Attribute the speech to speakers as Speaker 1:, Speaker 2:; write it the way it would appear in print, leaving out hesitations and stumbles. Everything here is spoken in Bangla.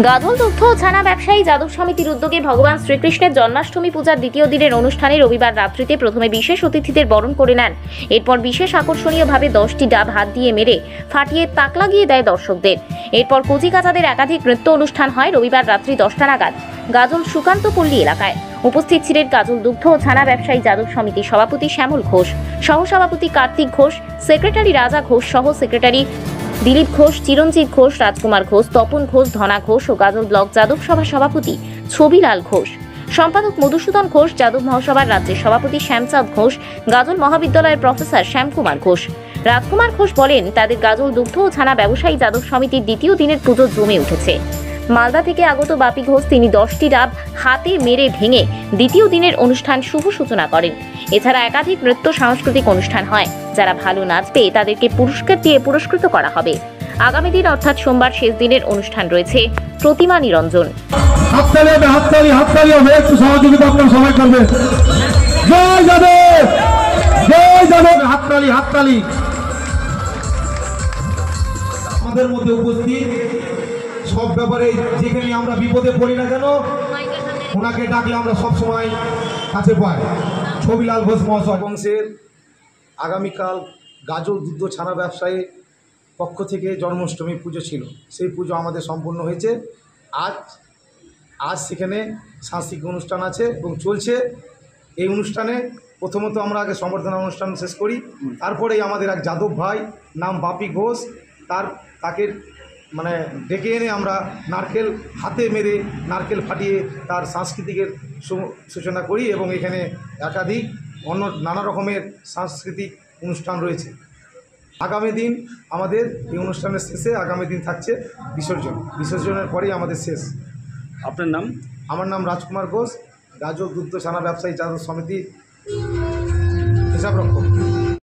Speaker 1: গাজল দুগ্ধ ও ছানা ব্যবসায়ী যাদব সমিতির উদ্যোগে ভগবান শ্রীকৃষ্ণের জন্মাষ্টমী পূজার দ্বিতীয় দিনের অনুষ্ঠানে রবিবার রাত্রিতে প্রথমে বিশেষ অতিথিদের বরণ করে নেন। এরপর বিশেষ আকর্ষণীয়ভাবে 10টি ডাব হাত দিয়ে মেরে ফাটিয়ে তাক লাগিয়ে দেয় দর্শকদের। এরপর কচিকাচাদের একাধিক নৃত্য অনুষ্ঠান হয় রবিবার রাত্রি 10টা নাগাদ গাজল সুকান্তপল্লী এলাকায়। উপস্থিত ছিলেন গাজল দুগ্ধ ও ছানা ব্যবসায়ী যাদব সমিতির সভাপতি শ্যামল ঘোষ, সহসভাপতি কার্তিক ঘোষ, সেক্রেটারি রাজা ঘোষ সহ সেক্রেটারি দিলীপ ঘোষ, চিরঞ্জিত ঘোষ, রাজকুমার ঘোষ, তপন ঘোষ, ধনা ঘোষ ও গাজল ব্লক যাদব সভা সভাপতি ছবিলাল ঘোষ, সম্পাদক মধুসূদন ঘোষ, যাদব মহাসভার রাজ্যের সভাপতি শ্যামচাঁদ ঘোষ, গাজল মহাবিদ্যালয়ের প্রফেসর শ্যামকুমার ঘোষ। রাজকুমার ঘোষ বলেন, তাদের গাজল দুগ্ধ ও ছানা ব্যবসায়ী যাদব সমিতির দ্বিতীয় দিনের পুজো জমে উঠেছে। মালদা থেকে আগত বাপি ঘোষ তিনি 10টি ডাব হাতে মেরে ভেঙে দ্বিতীয় দিনের অনুষ্ঠান শুভ সূচনা করেন। এছাড়া একাধিক নৃত্য সাংস্কৃতিক অনুষ্ঠান হয়। যারা ভালো নাচবে তাদেরকে পুরস্কার দিয়ে পুরস্কৃত করা হবে। আগামী দিন অর্থাৎ সোমবার শেষ দিনের অনুষ্ঠান রয়েছে প্রতিমা নিরঞ্জন।
Speaker 2: একটু সহযোগিতা আপনারা সবাই করবে। জয় যাদব, জয় যাদব, হাততালি হাততালি। আমাদের মধ্যে উপস্থিত সব ব্যাপারে যেখানে আমরা বিপদে পড়ি না কেন ওনাকে ডাকলে আমরা সব সময় কাছে পাই। ছবিলাল ঘোষ মহাশয় বংশের আগামীকাল গাজল দুগ্ধ ছানা ব্যবসায়ী পক্ষ থেকে জন্মাষ্টমী পুজো ছিল, সেই পুজো আমাদের সম্পূর্ণ হয়েছে। আজ সেখানে সাংস্কৃতিক অনুষ্ঠান আছে এবং চলছে। এই অনুষ্ঠানে প্রথমত আমরা আগে সম্বর্ধনা অনুষ্ঠান শেষ করি, তারপরেই আমাদের এক যাদব ভাই নাম বাপি ঘোষ তাকে ডেকে এনে আমরা নারকেল হাতে মেরে নারকেল ফাটিয়ে তার সাংস্কৃতিকের সূচনা করি এবং এখানে একাধিক অন্য নানা রকমের সাংস্কৃতিক অনুষ্ঠান রয়েছে। আগামী দিন আমাদের এই অনুষ্ঠানের শেষে আগামী দিন থাকছে বিসর্জনের পরেই আমাদের শেষ।
Speaker 3: আপনার নাম?
Speaker 2: আমার নাম রাজকুমার ঘোষ, গাজল দুগ্ধ ছানা ব্যবসায়ী যাদব সমিতি হিসাব রক্ষক।